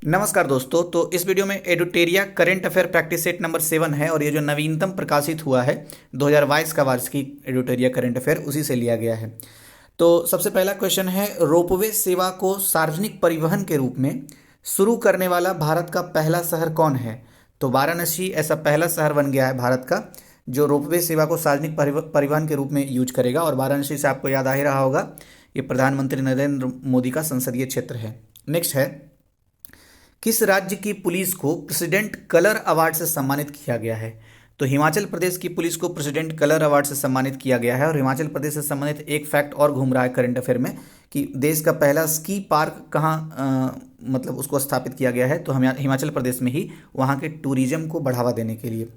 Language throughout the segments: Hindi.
नमस्कार दोस्तों। तो इस वीडियो में Edutoria current affair practice set number 7 है और ये जो नवीनतम प्रकाशित हुआ है 2022 का वार्षिकी एडुटेरिया करंट अफेयर उसी से लिया गया है। तो सबसे पहला क्वेश्चन है, रोपवे सेवा को सार्वजनिक परिवहन के रूप में शुरू करने वाला भारत का पहला शहर कौन है? तो वाराणसी ऐसा पहला शहर बन गया है भारत का जो रोपवे सेवा को सार्वजनिक परिवहन के रूप में यूज करेगा। और वाराणसी से आपको याद आ ही रहा होगा, ये प्रधानमंत्री नरेंद्र मोदी का संसदीय क्षेत्र है। नेक्स्ट है, किस राज्य की पुलिस को प्रेसिडेंट कलर अवार्ड से सम्मानित किया गया है? तो हिमाचल प्रदेश की पुलिस को प्रेसिडेंट कलर अवार्ड से सम्मानित किया गया है। और हिमाचल प्रदेश से संबंधित एक फैक्ट और घूम रहा है करंट अफेयर में कि देश का पहला स्की पार्क कहाँ मतलब उसको स्थापित किया गया है, तो हम हिमाचल प्रदेश में ही, वहाँ के टूरिज्म को बढ़ावा देने के लिए।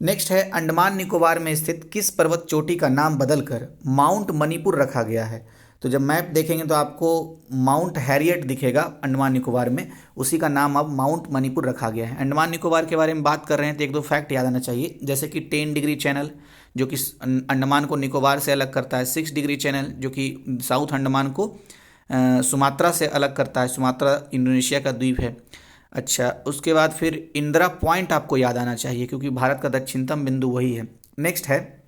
नेक्स्ट है, अंडमान निकोबार में स्थित किस पर्वत चोटी का नाम बदलकर माउंट मणिपुर रखा गया है? तो जब मैप देखेंगे तो आपको माउंट हैरियट दिखेगा अंडमान निकोबार में, उसी का नाम अब माउंट मणिपुर रखा गया है। अंडमान निकोबार के बारे में बात कर रहे हैं तो एक दो फैक्ट याद आना चाहिए, जैसे कि 10 डिग्री चैनल जो कि अंडमान को निकोबार से अलग करता है, 6 डिग्री चैनल जो कि साउथ अंडमान को सुमात्रा से अलग करता है। सुमात्रा इंडोनेशिया का द्वीप है। अच्छा, उसके बाद फिर इंदिरा पॉइंट आपको याद आना चाहिए क्योंकि भारत का दक्षिणतम बिंदु वही है। नेक्स्ट है,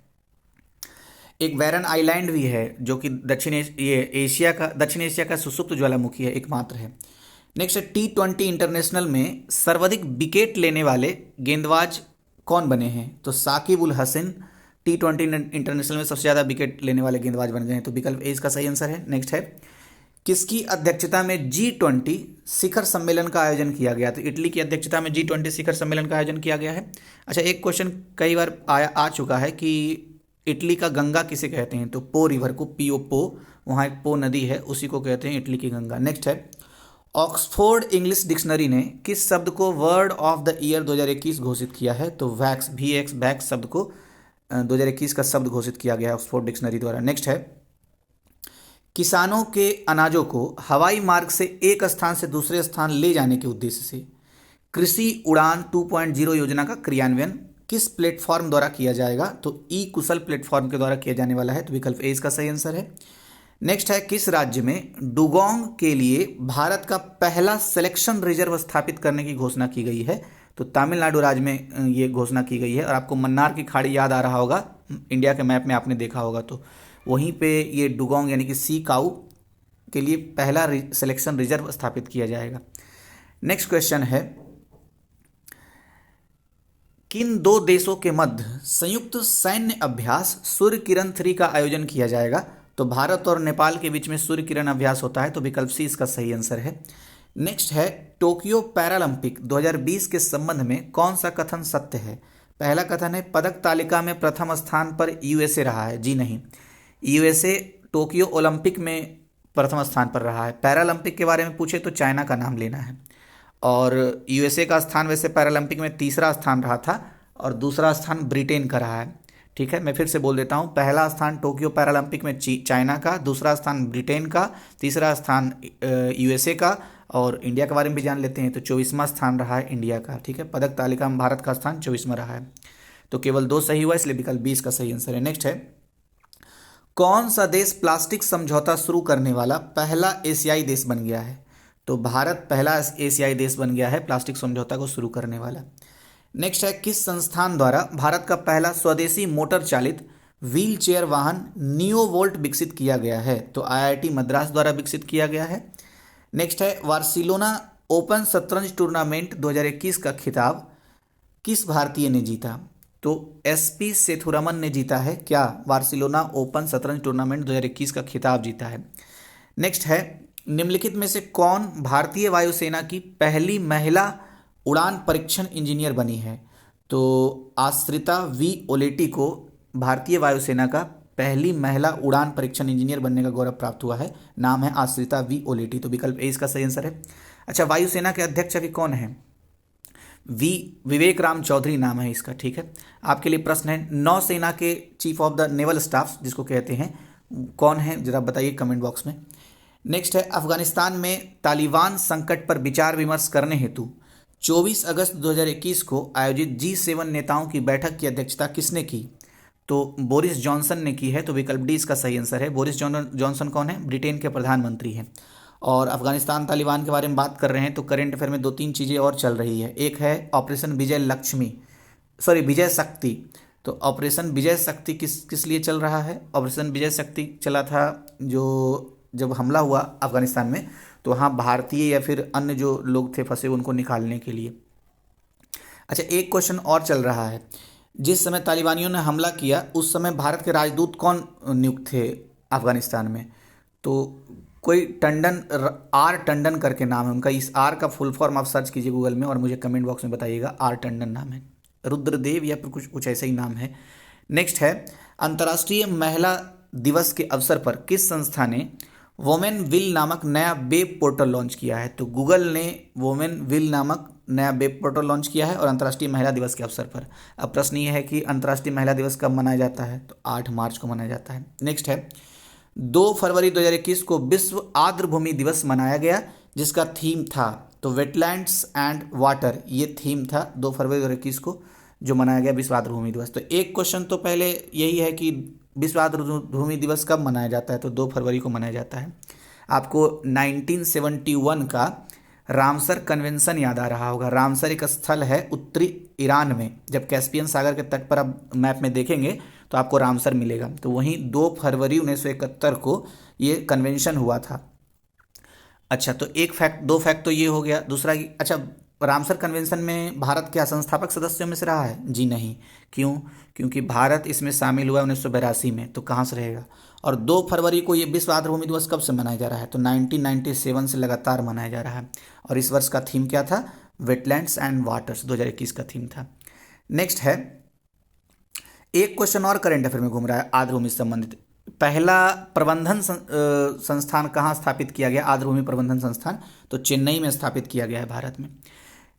एक बैरन आइलैंड भी है जो कि दक्षिण एशिया का सुषुप्त ज्वालामुखी है, एकमात्र है। नेक्स्ट है, T20 इंटरनेशनल में सर्वाधिक विकेट लेने वाले गेंदबाज कौन बने हैं? तो साकिब उल हसन T20 इंटरनेशनल में सबसे ज़्यादा विकेट लेने वाले गेंदबाज बन गए हैं, तो विकल्प ए इसका सही आंसर है। नेक्स्ट है, किसकी अध्यक्षता में G20 शिखर सम्मेलन का आयोजन किया गया? तो इटली की अध्यक्षता में G20 शिखर सम्मेलन का आयोजन किया गया है। अच्छा, एक क्वेश्चन कई बार आ चुका है कि इटली का गंगा किसे कहते हैं? तो पो रिवर को, पो, वहाँ एक पो नदी है, उसी को कहते हैं इटली की गंगा। नेक्स्ट है, ऑक्सफोर्ड इंग्लिश डिक्शनरी ने किस शब्द को वर्ड ऑफ द ईयर 2021 घोषित किया है? तो वैक्स, वैक्स शब्द को 2021 का शब्द घोषित किया गया है ऑक्सफोर्ड डिक्शनरी द्वारा। नेक्स्ट है, किसानों के अनाजों को हवाई मार्ग से एक स्थान से दूसरे स्थान ले जाने के उद्देश्य से कृषि उड़ान 2.0 योजना का क्रियान्वयन किस प्लेटफॉर्म द्वारा किया जाएगा? तो ई कुशल प्लेटफॉर्म के द्वारा किया जाने वाला है, तो विकल्प ए इसका सही आंसर है। नेक्स्ट है, किस राज्य में डुगोंग के लिए भारत का पहला सिलेक्शन रिजर्व स्थापित करने की घोषणा की गई है? तो तमिलनाडु राज्य में ये घोषणा की गई है। और आपको मन्नार की खाड़ी याद आ रहा होगा, इंडिया के मैप में आपने देखा होगा, तो वहीं पे ये डुगोंग यानी कि सी काऊ के लिए पहला सिलेक्शन रिजर्व स्थापित किया जाएगा। नेक्स्ट क्वेश्चन है, किन दो देशों के मध्य संयुक्त सैन्य अभ्यास सूर्य किरण 3 का आयोजन किया जाएगा? तो भारत और नेपाल के बीच में सूर्य किरण अभ्यास होता है, तो विकल्प सी इसका सही आंसर है। नेक्स्ट है, टोक्यो पैरालंपिक 2020 के संबंध में कौन सा कथन सत्य है? पहला कथन है, पदक तालिका में प्रथम स्थान पर यूएसए रहा है। जी नहीं, यूएसए टोक्यो ओलंपिक में प्रथम स्थान पर रहा है। पैरालंपिक के बारे में पूछे तो चाइना का नाम लेना है। और यूएसए का स्थान वैसे पैरालंपिक में तीसरा स्थान रहा था और दूसरा स्थान ब्रिटेन का रहा है। ठीक है, मैं फिर से बोल देता हूँ, पहला स्थान टोक्यो पैरालंपिक में चाइना का, दूसरा स्थान ब्रिटेन का, तीसरा स्थान यूएसए का, और इंडिया के बारे में भी जान लेते हैं तो 24वां स्थान रहा है इंडिया का। ठीक है, पदक तालिका में भारत का स्थान 24वां रहा है, तो केवल 2 सही हुआ, इसलिए विकल्प 20 का सही आंसर है। नेक्स्ट है, कौन सा देश प्लास्टिक समझौता शुरू करने वाला पहला एशियाई देश बन गया है? तो भारत पहला एशियाई देश बन गया है प्लास्टिक समझौता को शुरू करने वाला। नेक्स्ट है, किस संस्थान द्वारा भारत का पहला स्वदेशी मोटर चालित व्हील चेयर वाहन नियो वोल्ट विकसित किया गया है? तो आईआईटी मद्रास द्वारा विकसित किया गया है। नेक्स्ट है, बार्सिलोना ओपन शतरंज टूर्नामेंट 2021 का खिताब किस भारतीय ने जीता? तो एसपी सेथुरमन ने जीता है। क्या बार्सिलोना ओपन शतरंज टूर्नामेंट 2021 का खिताब जीता है। नेक्स्ट है, निम्नलिखित में से कौन भारतीय वायुसेना की पहली महिला उड़ान परीक्षण इंजीनियर बनी है? तो आश्रिता वी ओलेटी को भारतीय वायुसेना का पहली महिला उड़ान परीक्षण इंजीनियर बनने का गौरव प्राप्त हुआ है। नाम है आश्रिता वी ओलेटी, तो विकल्प ए इसका सही आंसर है। अच्छा, वायुसेना के अध्यक्ष अभी कौन है? विवेक राम चौधरी नाम है इसका। ठीक है, आपके लिए प्रश्न है, नौसेना के chief of the naval staff जिसको कहते हैं, कौन है जरा बताइए कमेंट बॉक्स में। नेक्स्ट है, अफगानिस्तान में तालिबान संकट पर विचार विमर्श करने हेतु 24 अगस्त 2021 को आयोजित G7 नेताओं की बैठक की अध्यक्षता किसने की? तो बोरिस जॉनसन ने की है, तो विकल्प डी इसका सही आंसर है। बोरिस जॉनसन कौन है? ब्रिटेन के प्रधानमंत्री हैं। और अफगानिस्तान तालिबान के बारे में बात कर रहे हैं तो करंट अफेयर में दो तीन चीज़ें और चल रही है। एक है ऑपरेशन विजय शक्ति। तो ऑपरेशन विजय शक्ति किस किस लिए चल रहा है? ऑपरेशन विजय शक्ति चला था जो जब हमला हुआ अफगानिस्तान में, तो वहाँ भारतीय या फिर अन्य जो लोग थे फंसे उनको निकालने के लिए। अच्छा, एक क्वेश्चन और चल रहा है, जिस समय तालिबानियों ने हमला किया उस समय भारत के राजदूत कौन नियुक्त थे अफगानिस्तान में? तो कोई आर टंडन करके नाम है उनका। इस आर का फुल फॉर्म आप सर्च कीजिए गूगल में और मुझे कमेंट बॉक्स में बताइएगा। आर टंडन नाम है, रुद्रदेव या फिर कुछ कुछ ऐसा ही नाम है। नेक्स्ट है, अंतर्राष्ट्रीय महिला दिवस के अवसर पर किस संस्था ने वोमेन विल नामक नया वेब पोर्टल लॉन्च किया है? तो गूगल ने वोमेन विल नामक नया वेब पोर्टल लॉन्च किया है और अंतर्राष्ट्रीय महिला दिवस के अवसर पर। अब प्रश्न ये है कि अंतर्राष्ट्रीय महिला दिवस कब मनाया जाता है? तो 8 मार्च को मनाया जाता है। नेक्स्ट है, 2 फरवरी 2021 को विश्व आर्द्रभूमि दिवस मनाया गया, जिसका थीम था, तो वेटलैंड्स एंड वाटर, ये थीम था 2 फरवरी 2021 को जो मनाया गया विश्व आर्द्रभूमि दिवस। तो एक क्वेश्चन तो पहले यही है कि विश्व आर्द्रभूमि दिवस कब मनाया जाता है? तो 2 फरवरी को मनाया जाता है। आपको 1971 का रामसर कन्वेंशन याद आ रहा होगा। रामसर एक स्थल है उत्तरी ईरान में, जब कैस्पियन सागर के तट पर आप मैप में देखेंगे तो आपको रामसर मिलेगा। तो वहीं 2 फरवरी 1971 को ये कन्वेंशन हुआ था। अच्छा, तो दो फैक्ट तो ये हो गया। दूसरा, अच्छा, रामसर कन्वेंशन में भारत क्या संस्थापक सदस्यों में से रहा है? जी नहीं। क्यों? क्योंकि भारत इसमें शामिल हुआ 1982 में, तो कहाँ से रहेगा? और 2 फरवरी को ये विश्व आर्द्रभूमि दिवस कब से मनाया जा रहा है? तो 1997 से लगातार मनाया जा रहा है। और इस वर्ष का थीम क्या था? वेटलैंड्स एंड वाटर्स, 2021 का थीम था। नेक्स्ट है, एक क्वेश्चन और करंट अफेयर में घूम रहा है आर्द्रभूमि से संबंधित। पहला प्रबंधन संस्थान कहाँ स्थापित किया गया? आर्द्रभूमि प्रबंधन संस्थान तो चेन्नई में स्थापित किया गया है भारत में।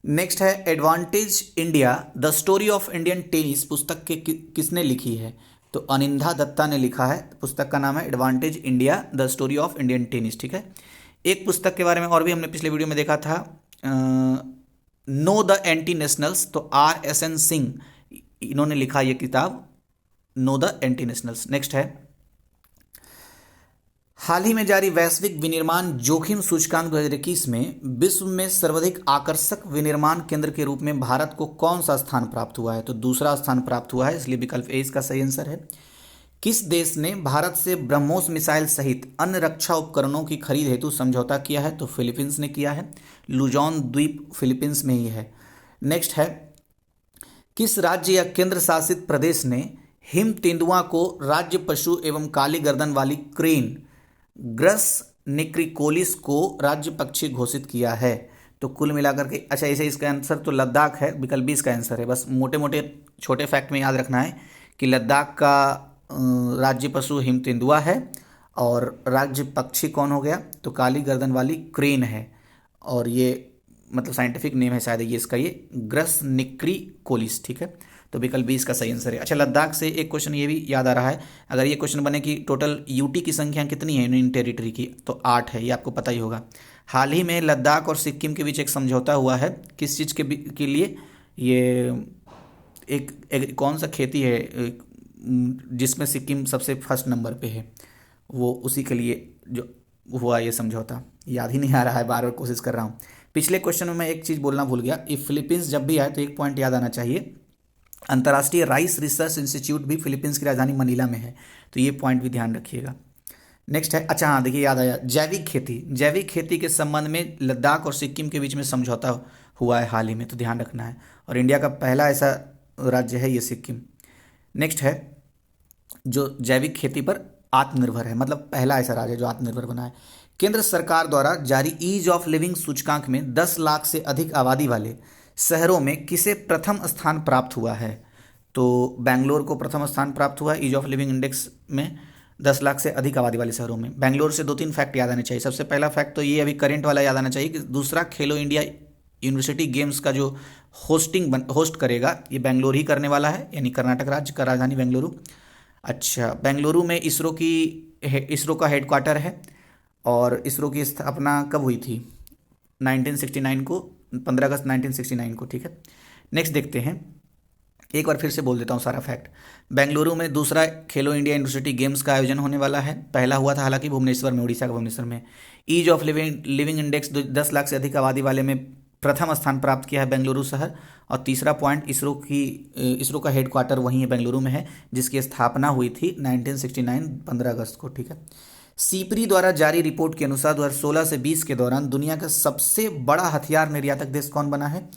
नेक्स्ट है, advantage India the story of Indian tennis पुस्तक किसने लिखी है? तो अनिंदा दत्ता ने लिखा है। पुस्तक का नाम है advantage India the story of Indian tennis. ठीक है। एक पुस्तक के बारे में और भी हमने पिछले वीडियो में देखा था, नो द एंटी नेशनल्स, तो RSN सिंह इन्होंने लिखा ये किताब, know the anti nationals. Next है, हाल ही में जारी वैश्विक विनिर्माण जोखिम सूचकांक 2021 में विश्व में सर्वाधिक आकर्षक विनिर्माण केंद्र के रूप में भारत को कौन सा स्थान प्राप्त हुआ है? तो दूसरा स्थान प्राप्त हुआ है, इसलिए विकल्प ए इसका सही आंसर है। किस देश ने भारत से ब्रह्मोस मिसाइल सहित अन्य रक्षा उपकरणों की खरीद हेतु समझौता किया है? तो फिलीपींस ने किया है। लुजॉन द्वीप फिलीपींस में ही है। नेक्स्ट है, किस राज्य या केंद्र शासित प्रदेश ने हिम तेंदुआ को राज्य पशु एवं काली गर्दन वाली क्रेन ग्रस निक्रिकोलिस को राज्य पक्षी घोषित किया है? तो कुल मिलाकर के, अच्छा ऐसे इसका आंसर तो लद्दाख है, विकल्प बी इसका आंसर है। बस मोटे मोटे छोटे फैक्ट में याद रखना है कि लद्दाख का राज्य पशु हिम तेंदुआ है और राज्य पक्षी कौन हो गया? तो काली गर्दन वाली क्रेन है। और ये मतलब साइंटिफिक नेम है शायद ये इसका, ये ग्रस निक्रिकोलिस। ठीक है, तो विकल्प बी इसका सही आंसर है। अच्छा, लद्दाख से एक क्वेश्चन ये भी याद आ रहा है, अगर ये क्वेश्चन बने कि टोटल यूटी की संख्या कितनी है यूनियन टेरिटरी की, तो 8 है, ये आपको पता ही होगा। हाल ही में लद्दाख और सिक्किम के बीच एक समझौता हुआ है, किस चीज़ के लिए? ये एक कौन सा खेती है जिसमें सिक्किम सबसे फर्स्ट नंबर पे है, वो उसी के लिए जो हुआ ये समझौता, याद ही नहीं आ रहा है, बार बार कोशिश कर रहा हूँ। पिछले क्वेश्चन में मैं एक चीज़ बोलना भूल गया, ये फिलीपींस जब भी आए तो एक पॉइंट याद आना चाहिए, अंतर्राष्ट्रीय राइस रिसर्च इंस्टीट्यूट भी फिलीपींस की राजधानी मनीला में है, तो ये पॉइंट भी ध्यान रखिएगा। नेक्स्ट है, अच्छा हाँ देखिए याद आया, जैविक खेती के संबंध में लद्दाख और सिक्किम के बीच में समझौता हुआ है हाल ही में, तो ध्यान रखना है। और इंडिया का पहला ऐसा राज्य है ये सिक्किम। नेक्स्ट है, जो जैविक खेती पर आत्मनिर्भर है, मतलब पहला ऐसा राज्य जो आत्मनिर्भर बना है। केंद्र सरकार द्वारा जारी ईज ऑफ लिविंग सूचकांक में 10 लाख से अधिक आबादी वाले शहरों में किसे प्रथम स्थान प्राप्त हुआ है? तो बेंगलोर को प्रथम स्थान प्राप्त हुआ है ईज ऑफ लिविंग इंडेक्स में 10 लाख से अधिक आबादी वाले शहरों में। बेंगलोर से 2-3 फैक्ट याद आने चाहिए। सबसे पहला फैक्ट तो ये अभी करंट वाला याद आना चाहिए कि दूसरा खेलो इंडिया यूनिवर्सिटी गेम्स का जो होस्ट करेगा ये बेंगलोर ही करने वाला है, यानी कर्नाटक राज्य का राजधानी बेंगलुरु। अच्छा, बेंगलुरु में इसरो का हेडक्वार्टर है और इसरो की स्थापना कब हुई थी? 1969 को, 15 अगस्त 1969 को। ठीक है, नेक्स्ट देखते हैं, एक बार फिर से बोल देता हूँ सारा फैक्ट। बेंगलुरु में दूसरा खेलो इंडिया यूनिवर्सिटी गेम्स का आयोजन होने वाला है। पहला हुआ था हालांकि भुवनेश्वर में, उड़ीसा के भुवनेश्वर में। Ease of living index 10 lakh से अधिक आबादी वाले में प्रथम स्थान प्राप्त किया है बेंगलुरु शहर। और तीसरा पॉइंट, इसरो का हेडक्वार्टर वहीं है, बेंगलुरु में है, जिसकी स्थापना हुई थी 1969 15 अगस्त को। ठीक है। सीपरी द्वारा जारी रिपोर्ट के अनुसार 2016 से 20 के दौरान दुनिया का सबसे बड़ा हथियार निर्यातक देश कौन बना है?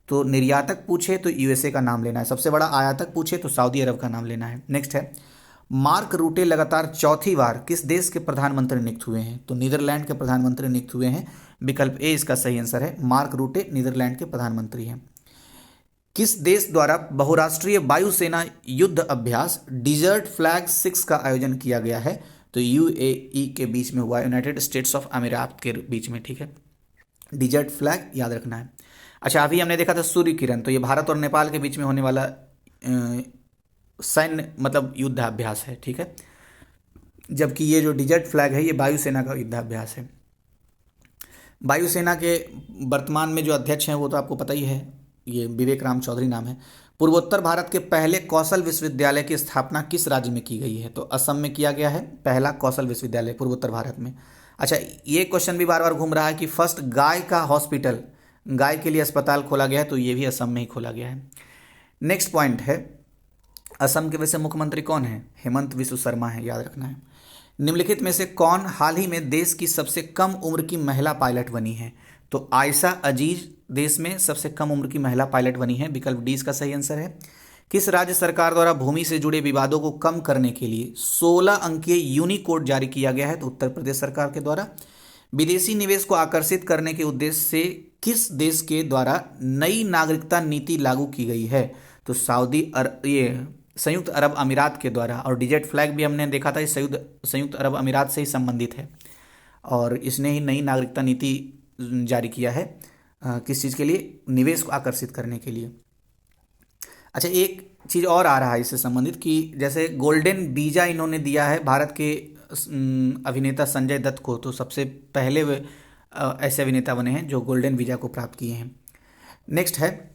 तो निर्यातक पूछे तो यूएसए का नाम लेना है, सबसे बड़ा आयातक पूछे तो सऊदी अरब का नाम लेना है। नेक्स्ट है, मार्क रूटे लगातार चौथी बार किस देश के प्रधानमंत्री नियुक्त हुए हैं? तो नीदरलैंड के प्रधानमंत्री नियुक्त हुए हैं। विकल्प ए इसका सही आंसर है, मार्क रूटे नीदरलैंड के प्रधानमंत्री हैं। किस देश द्वारा बहुराष्ट्रीय वायुसेना युद्ध अभ्यास डिजर्ट फ्लैग 6 का आयोजन किया गया है? तो यूएई के बीच में हुआ, यूनाइटेड स्टेट्स ऑफ अमीरात के बीच में। ठीक है, डिजर्ट फ्लैग याद रखना है। अच्छा, अभी हमने देखा था सूर्य किरण, तो ये भारत और नेपाल के बीच में होने वाला सैन्य मतलब युद्धाभ्यास है। ठीक है, जबकि ये जो डिजर्ट फ्लैग है ये वायुसेना का युद्धाभ्यास है। वायुसेना के वर्तमान में जो अध्यक्ष हैं वो तो आपको पता ही है, ये विवेक राम चौधरी नाम है। पूर्वोत्तर भारत के पहले कौशल विश्वविद्यालय की स्थापना किस राज्य में की गई है? तो असम में किया गया है पहला कौशल विश्वविद्यालय पूर्वोत्तर भारत में। अच्छा, ये क्वेश्चन भी बार बार घूम रहा है कि फर्स्ट गाय का हॉस्पिटल, गाय के लिए अस्पताल खोला गया है, तो ये भी असम में ही खोला गया है। नेक्स्ट पॉइंट है, असम के वैसे मुख्यमंत्री कौन है? हेमंत विश्व शर्मा है, याद रखना है। निम्नलिखित में से कौन हाल ही में देश की सबसे कम उम्र की महिला पायलट बनी है? तो आयशा अजीज देश में सबसे कम उम्र की महिला पायलट बनी है। विकल्प डी इसका सही आंसर है। किस राज्य सरकार द्वारा भूमि से जुड़े विवादों को कम करने के लिए 16 अंकीय यूनिकोड जारी किया गया है? तो उत्तर प्रदेश सरकार के द्वारा। विदेशी निवेश को आकर्षित करने के उद्देश्य से किस देश के द्वारा नई नागरिकता नीति लागू की गई है? तो संयुक्त अरब अमीरात के द्वारा। और डिजर्ट फ्लैग भी हमने देखा था, इस संयुक्त अरब अमीरात से ही संबंधित है और इसने ही नई नागरिकता नीति जारी किया है। किस चीज़ के लिए? निवेश को आकर्षित करने के लिए। अच्छा, एक चीज़ और आ रहा है इससे संबंधित कि जैसे गोल्डन वीजा इन्होंने दिया है भारत के अभिनेता संजय दत्त को, तो सबसे पहले वे ऐसे अभिनेता बने हैं जो गोल्डन वीजा को प्राप्त किए हैं। नेक्स्ट है,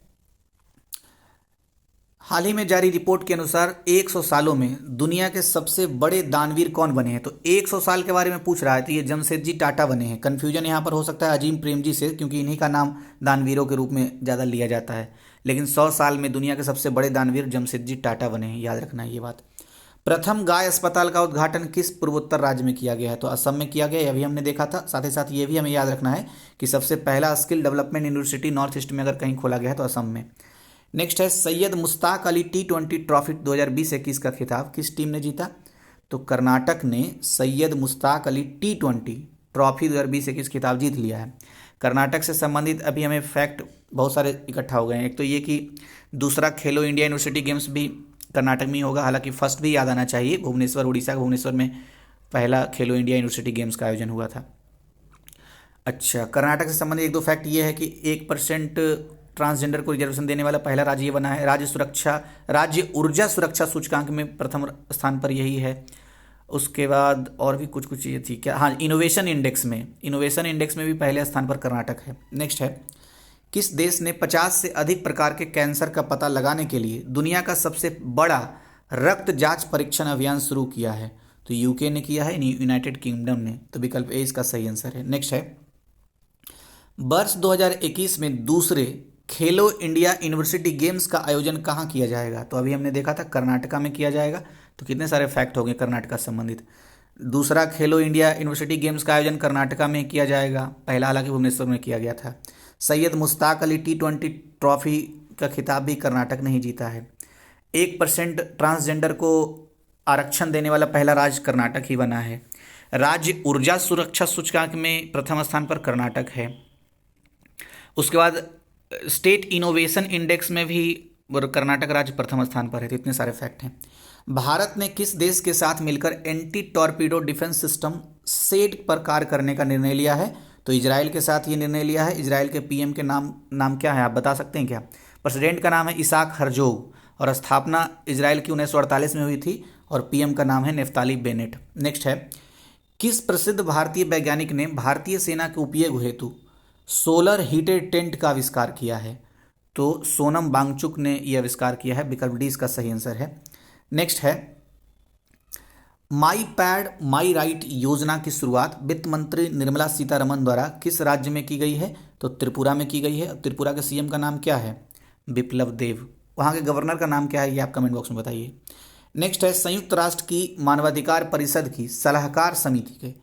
हाल ही में जारी रिपोर्ट के अनुसार 100 सालों में दुनिया के सबसे बड़े दानवीर कौन बने हैं? तो 100 साल के बारे में पूछ रहा है, तो ये जमशेदजी टाटा बने हैं। कन्फ्यूजन यहाँ पर हो सकता है अजीम प्रेमजी से, क्योंकि इन्हीं का नाम दानवीरों के रूप में ज़्यादा लिया जाता है, लेकिन 100 साल में दुनिया के सबसे बड़े दानवीर जमशेदजी टाटा बने हैं, याद रखना है ये बात। प्रथम गाय अस्पताल का उद्घाटन किस पूर्वोत्तर राज्य में किया गया है? तो असम में किया गया, यह भी हमने देखा था। साथ ही साथ ये भी हमें याद रखना है कि सबसे पहला skill development university north east में अगर कहीं खोला गया है तो असम में। नेक्स्ट है, सैयद मुश्ताक अली T20 ट्रॉफी 2020-21 का खिताब किस टीम ने जीता? तो कर्नाटक ने सैयद मुश्ताक अली T20 ट्रॉफी 2020-21 खिताब जीत लिया है। कर्नाटक से संबंधित अभी हमें फैक्ट बहुत सारे इकट्ठा हो गए हैं। एक तो ये कि दूसरा खेलो इंडिया यूनिवर्सिटी गेम्स भी कर्नाटक में ही होगा, हालांकि फर्स्ट भी याद आना चाहिए, भुवनेश्वर, उड़ीसा के भुवनेश्वर में पहला खेलो इंडिया यूनिवर्सिटी गेम्स का आयोजन हुआ था। अच्छा, कर्नाटक से संबंधित एक दो फैक्ट ये है कि 1% ट्रांसजेंडर को रिजर्वेशन देने वाला पहला राज्य ये बना है। राज्य ऊर्जा सुरक्षा सूचकांक में प्रथम स्थान पर यही है। उसके बाद और भी कुछ चीज़ें थी क्या, हाँ, इनोवेशन इंडेक्स में भी पहले स्थान पर कर्नाटक है। नेक्स्ट है, किस देश ने 50 से अधिक प्रकार के कैंसर का पता लगाने के लिए दुनिया का सबसे बड़ा रक्त जांच परीक्षण अभियान शुरू किया है? तो यूके ने किया है, यूनाइटेड किंगडम ने। तो विकल्प ए इसका सही आंसर है। नेक्स्ट है, वर्ष 2021 में दूसरे खेलो इंडिया यूनिवर्सिटी गेम्स का आयोजन कहाँ किया जाएगा? तो अभी हमने देखा था कर्नाटका में किया जाएगा। तो कितने सारे फैक्ट हो गए कर्नाटका से संबंधित। दूसरा खेलो इंडिया यूनिवर्सिटी गेम्स का आयोजन कर्नाटका में किया जाएगा, पहला हालांकि भुवनेश्वर में किया गया था। सैयद मुश्ताक अली T20 ट्रॉफी का खिताब भी कर्नाटक ने ही जीता है। 1% ट्रांसजेंडर को आरक्षण देने वाला पहला राज्य कर्नाटक ही बना है। राज्य ऊर्जा सुरक्षा सूचकांक में प्रथम स्थान पर कर्नाटक है। उसके बाद स्टेट इनोवेशन इंडेक्स में भी कर्नाटक राज्य प्रथम स्थान पर है। तो इतने सारे फैक्ट हैं। भारत ने किस देश के साथ मिलकर anti torpedo defence system set पर कार्य करने का निर्णय लिया है? तो इजराइल के साथ ये निर्णय लिया है। इजराइल के पीएम के नाम क्या है, आप बता सकते हैं क्या? प्रेसिडेंट का नाम है इसाक हरजोग और स्थापना इजराइल की 1948 में हुई थी और पीएम का नाम है नेफ्ताली बेनेट। नेक्स्ट है, किस प्रसिद्ध भारतीय वैज्ञानिक ने भारतीय सेना के उपयोग हेतु सोलर हीटेड टेंट का आविष्कार किया है? तो सोनम वांगचुक ने यह आविष्कार किया है। विकल्प डी इसका सही आंसर है। नेक्स्ट है, माई पैड माई राइट योजना की शुरुआत वित्त मंत्री निर्मला सीतारमण द्वारा किस राज्य में की गई है? तो त्रिपुरा में की गई है। त्रिपुरा के सीएम का नाम क्या है? बिप्लब देव। वहाँ के गवर्नर का नाम क्या है, ये आप कमेंट बॉक्स में बताइए। नेक्स्ट है, संयुक्त राष्ट्र की मानवाधिकार परिषद की सलाहकार समिति के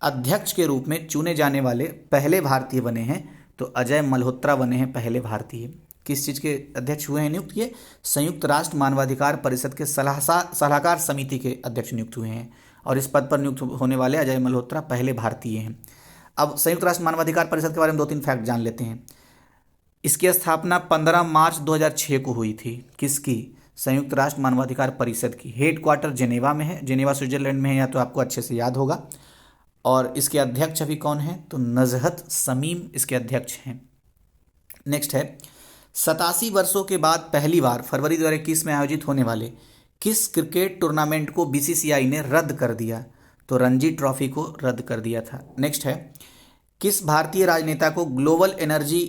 अध्यक्ष के रूप में चुने जाने वाले पहले भारतीय बने हैं? तो अजय मल्होत्रा बने हैं पहले भारतीय। किस चीज़ के अध्यक्ष हुए हैं नियुक्त? ये संयुक्त राष्ट्र मानवाधिकार परिषद के सलाहकार समिति के अध्यक्ष नियुक्त हुए हैं और इस पद पर नियुक्त होने वाले अजय मल्होत्रा पहले भारतीय हैं। अब संयुक्त राष्ट्र मानवाधिकार परिषद के बारे में 2-3 फैक्ट जान लेते हैं। इसकी स्थापना 15 मार्च 2006 को हुई थी। किसकी? संयुक्त राष्ट्र मानवाधिकार परिषद की। हेडक्वार्टर जेनेवा में है, जेनेवा स्विट्जरलैंड में है, या तो आपको अच्छे से याद होगा। और इसके अध्यक्ष अभी कौन है? तो नजहत समीम इसके अध्यक्ष हैं। नेक्स्ट है, 87 वर्षों के बाद पहली बार फरवरी 2021 में आयोजित होने वाले किस क्रिकेट टूर्नामेंट को बीसीसीआई ने रद्द कर दिया? तो रणजी ट्रॉफी को रद्द कर दिया था। नेक्स्ट है, किस भारतीय राजनेता को global energy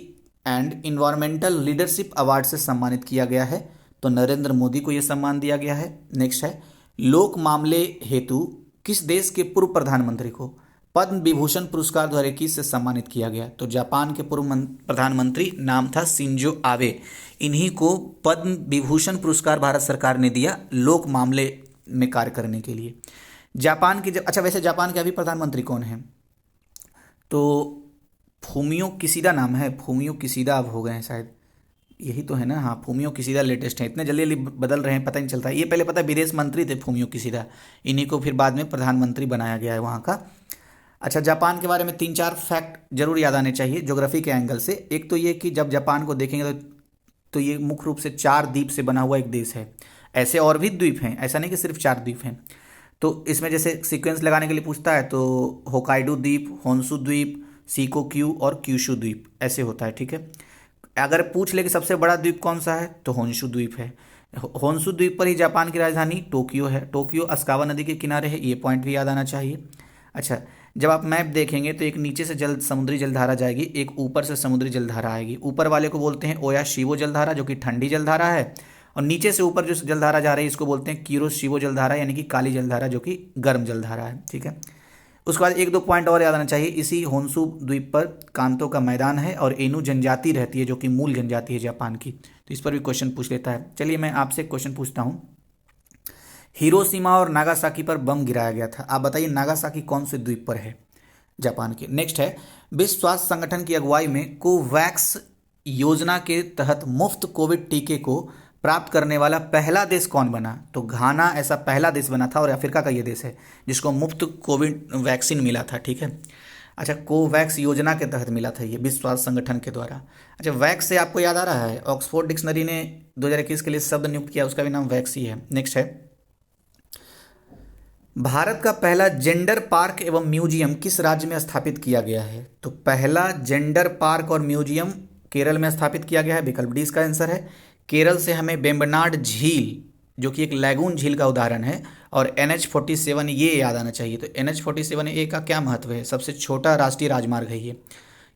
and environmental leadership award से सम्मानित किया गया है? तो नरेंद्र मोदी को यह सम्मान दिया गया है। नेक्स्ट है, लोक मामले हेतु किस देश के पूर्व प्रधानमंत्री को पद्म विभूषण पुरस्कार 2021 से सम्मानित किया गया? तो जापान के पूर्व प्रधानमंत्री, नाम था शिंजो आबे। इन्हीं को पद्म विभूषण पुरस्कार भारत सरकार ने दिया लोक मामले में कार्य करने के लिए। जापान की अच्छा, वैसे जापान के अभी प्रधानमंत्री कौन है? तो फूमियो किशिदा नाम है। फूमियो किशिदा अब हो गए हैं शायद, यही तो है ना? हाँ, फूमियो किशिदा लेटेस्ट है। इतने जल्दी जल्दी बदल रहे हैं, पता नहीं चलता। ये पहले पता विदेश मंत्री थे फूमियो किशिदा, इन्हीं को फिर बाद में प्रधानमंत्री बनाया गया है वहाँ का। अच्छा, जापान के बारे में 3-4 फैक्ट जरूर याद आने चाहिए ज्योग्राफी के एंगल से। एक तो ये कि जब जापान को देखेंगे तो ये मुख्य रूप से 4 द्वीप से बना हुआ एक देश है। ऐसे और भी द्वीप हैं, ऐसा नहीं कि सिर्फ 4 द्वीप हैं। तो इसमें जैसे सीक्वेंस लगाने के लिए पूछता है तो होकाइडो द्वीप, होन्शु द्वीप, शिकोक्यू और क्यूशु द्वीप, ऐसे होता है। ठीक है, अगर पूछ ले कि सबसे बड़ा द्वीप कौन सा है तो होन्शु द्वीप है। होन्शु द्वीप पर ही जापान की राजधानी टोक्यो है। टोक्यो अस्कावा नदी के किनारे है, ये पॉइंट भी याद आना चाहिए। अच्छा, जब आप मैप देखेंगे तो एक नीचे से समुद्री जलधारा जाएगी, एक ऊपर से समुद्री जलधारा आएगी। ऊपर वाले को बोलते हैं ओया शिवो जलधारा, जो कि ठंडी जलधारा है, और नीचे से ऊपर जो जलधारा जा रही है इसको बोलते हैं कीरो शिवो जलधारा, यानी कि काली जलधारा, जो कि गर्म जलधारा है। ठीक है, उसके बाद 1-2 पॉइंट और याद आना चाहिए। इसी होन्शु द्वीप पर कांतो का मैदान है और एनु जनजाति रहती है, जो कि मूल जनजाति है जापान की। तो इस पर भी क्वेश्चन पूछ लेता है। चलिए मैं आपसे क्वेश्चन पूछता हूँ। हिरोशिमा और नागासाकी पर बम गिराया गया था, आप बताइए नागासाकी कौन से द्वीप पर है जापान के? नेक्स्ट है, विश्व स्वास्थ्य संगठन की अगुवाई में कोवैक्स योजना के तहत मुफ्त कोविड टीके को प्राप्त करने वाला पहला देश कौन बना? तो घाना ऐसा पहला देश बना था और अफ्रीका का ये देश है जिसको मुफ्त कोविड वैक्सीन मिला था। ठीक है, अच्छा, कोवैक्स योजना के तहत मिला था ये विश्व स्वास्थ्य संगठन के द्वारा। अच्छा, वैक्स से आपको याद आ रहा है, ऑक्सफोर्ड डिक्शनरी ने 2021 के लिए शब्द नियुक्त किया, उसका भी नाम वैक्स ही है। नेक्स्ट है, भारत का पहला जेंडर पार्क एवं म्यूजियम किस राज्य में स्थापित किया गया है? तो पहला जेंडर पार्क और म्यूजियम केरल में स्थापित किया गया है। विकल्प डी इसका आंसर है। केरल से हमें वेम्बनाड झील, जो कि एक लैगून झील का उदाहरण है, और NH-47 ये याद आना चाहिए। तो NH-47A का क्या महत्व है? सबसे छोटा राष्ट्रीय राजमार्ग है ये।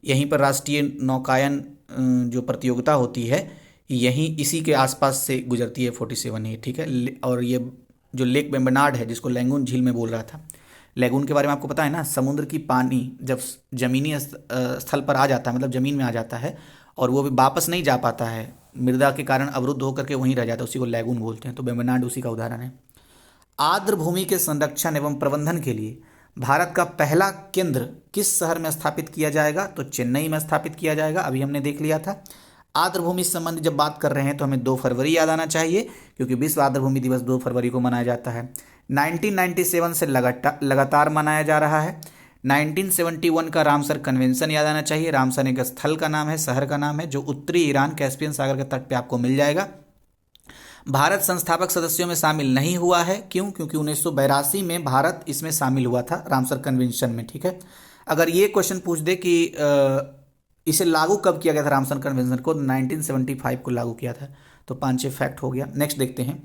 यहीं पर राष्ट्रीय नौकायन जो प्रतियोगिता होती है यहीं इसी के आसपास से गुजरती है 47A। ठीक है, और ये जो लेक वेम्बनाड है जिसको लैगून झील में बोल रहा था, लैगून के बारे में आपको पता है ना, समुद्र की पानी जब जमीनी स्थल पर आ जाता है, मतलब ज़मीन में आ जाता है और वो भी वापस नहीं जा पाता है, मृदा के कारण अवरुद्ध होकर के वहीं रह जाता है, उसी को लैगून बोलते हैं। तो वेम्बनाड उसी का उदाहरण है। आर्द्र भूमि के संरक्षण एवं प्रबंधन के लिए भारत का पहला केंद्र किस शहर में स्थापित किया जाएगा? तो चेन्नई में स्थापित किया जाएगा, अभी हमने देख लिया था। आर्द्र भूमि संबंधी जब बात कर रहे हैं तो हमें 2 फरवरी याद आना चाहिए, क्योंकि विश्व आर्द्र भूमि दिवस 2 फरवरी को मनाया जाता है। 1997 से लगातार मनाया जा रहा है। 1971 का रामसर कन्वेंशन याद आना चाहिए। रामसर एक स्थल का नाम है, शहर का नाम है, जो उत्तरी ईरान कैस्पियन सागर के तट पे आपको मिल जाएगा। भारत संस्थापक सदस्यों में शामिल नहीं हुआ है, क्यों? क्योंकि 1982 में भारत इसमें शामिल हुआ था रामसर कन्वेंशन में। ठीक है, अगर ये क्वेश्चन पूछ दे कि इसे लागू कब किया गया था रामसर कन्वेंशन को, 1975 को लागू किया था। तो 5-6 फैक्ट हो गया। नेक्स्ट देखते हैं,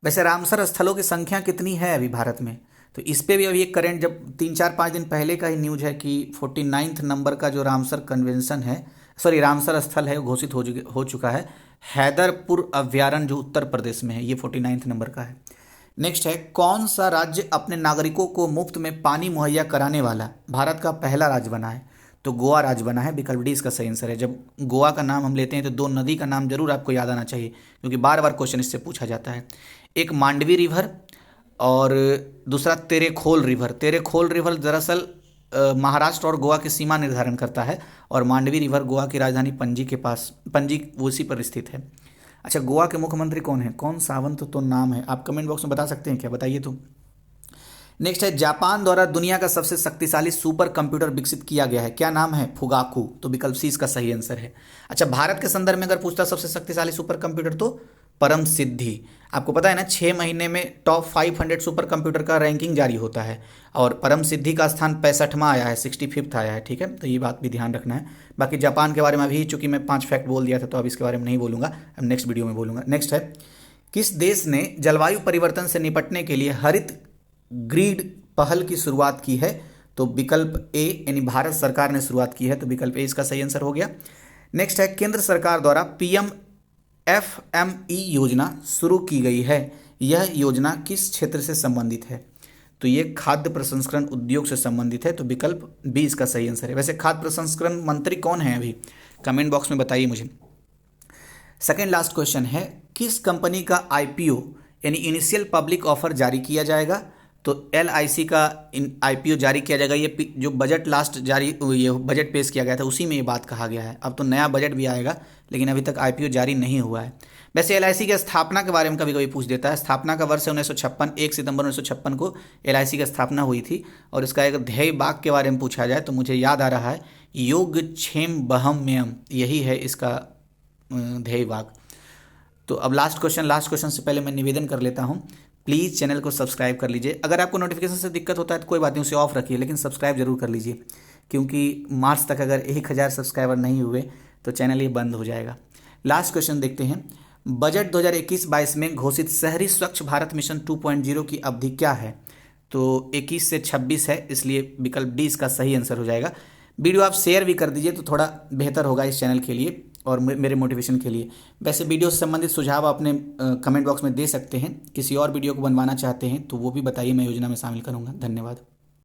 वैसे रामसर स्थलों की संख्या कितनी है अभी भारत में? तो इस पे भी अभी एक करंट, जब 3-4-5 दिन पहले का ही न्यूज है कि 49 नंबर का जो रामसर कन्वेंशन है, सॉरी रामसर स्थल है, वो घोषित हो चुका है। हैदरपुर अभ्यारण्य जो उत्तर प्रदेश में है, ये 49 नंबर का है। नेक्स्ट है, कौन सा राज्य अपने नागरिकों को मुफ्त में पानी मुहैया कराने वाला भारत का पहला राज्य बना है? तो गोवा राज्य बना है। विकल्प डी इसका सही आंसर है। जब गोवा का नाम हम लेते हैं तो दो नदी का नाम जरूर आपको याद आना चाहिए, क्योंकि बार बार क्वेश्चन इससे पूछा जाता है। एक मांडवी रिवर और दूसरा तेरेखोल रिवर। तेरेखोल रिवर दरअसल महाराष्ट्र और गोवा की सीमा निर्धारण करता है, और मांडवी रिवर गोवा की राजधानी पणजी के पास, पणजी उसी पर स्थित है। अच्छा, गोवा के मुख्यमंत्री कौन है? कौन सावंत तो नाम है, आप कमेंट बॉक्स में बता सकते हैं क्या? बताइए तो। नेक्स्ट है, जापान द्वारा दुनिया का सबसे शक्तिशाली सुपर कंप्यूटर विकसित किया गया है, क्या नाम है? फुगाकू। तो विकल्प सी इसका सही आंसर है। अच्छा, भारत के संदर्भ में अगर पूछता सबसे शक्तिशाली सुपर कंप्यूटर तो परम सिद्धि। आपको पता है ना, 6 महीने में टॉप 500 सुपर कंप्यूटर का रैंकिंग जारी होता है, और परम सिद्धि का स्थान 65वां आया है, 65th आया है। ठीक है, तो ये बात भी ध्यान रखना है। बाकी जापान के बारे में अभी चूंकि मैं 5 फैक्ट बोल दिया था, तो अब इसके बारे में नहीं बोलूंगा, अब नेक्स्ट वीडियो में बोलूंगा। नेक्स्ट है, किस देश ने जलवायु परिवर्तन से निपटने के लिए हरित ग्रिड पहल की शुरुआत की है? तो विकल्प ए, यानी भारत सरकार ने शुरुआत की है, तो विकल्प ए इसका सही आंसर हो गया। नेक्स्ट है, केंद्र सरकार द्वारा PMFME योजना शुरू की गई है, यह योजना किस क्षेत्र से संबंधित है? तो ये खाद्य प्रसंस्करण उद्योग से संबंधित है, तो विकल्प बी इसका सही आंसर है। वैसे खाद्य प्रसंस्करण मंत्री कौन है अभी? कमेंट बॉक्स में बताइए मुझे। सेकेंड लास्ट क्वेश्चन है, किस कंपनी का IPO यानी इनिशियल पब्लिक ऑफर जारी किया जाएगा? तो LIC का IPO जारी किया जाएगा। ये जो बजट लास्ट जारी, ये बजट पेश किया गया था, उसी में ये बात कहा गया है। अब तो नया बजट भी आएगा, लेकिन अभी तक IPO जारी नहीं हुआ है। वैसे LIC की स्थापना के बारे में कभी कभी पूछ देता है। स्थापना का वर्ष है 1956, 1 सितंबर 1956 को LIC की स्थापना हुई थी। और इसका एक ध्येय वाक्य के बारे में पूछा जाए तो मुझे याद आ रहा है, योगक्षेम बहम्यम, यही है इसका ध्येय वाक्य। तो अब लास्ट क्वेश्चन से पहले मैं निवेदन कर लेता हूँ, प्लीज़ चैनल को सब्सक्राइब कर लीजिए। अगर आपको नोटिफिकेशन से दिक्कत होता है तो कोई बात नहीं, उसे ऑफ रखिए, लेकिन सब्सक्राइब जरूर कर लीजिए, क्योंकि मार्च तक अगर 1000 सब्सक्राइबर नहीं हुए तो चैनल ये बंद हो जाएगा। लास्ट क्वेश्चन देखते हैं, बजट 2021-22 में घोषित शहरी स्वच्छ भारत मिशन 2.0 की अवधि क्या है? तो 21 से 26 है, इसलिए विकल्प डी इसका सही आंसर हो जाएगा। वीडियो आप शेयर भी कर दीजिए तो थोड़ा बेहतर होगा इस चैनल के लिए और मेरे मोटिवेशन के लिए। वैसे वीडियो से संबंधित सुझाव अपने कमेंट बॉक्स में दे सकते हैं। किसी और वीडियो को बनवाना चाहते हैं तो वो भी बताइए, मैं योजना में शामिल करूँगा। धन्यवाद।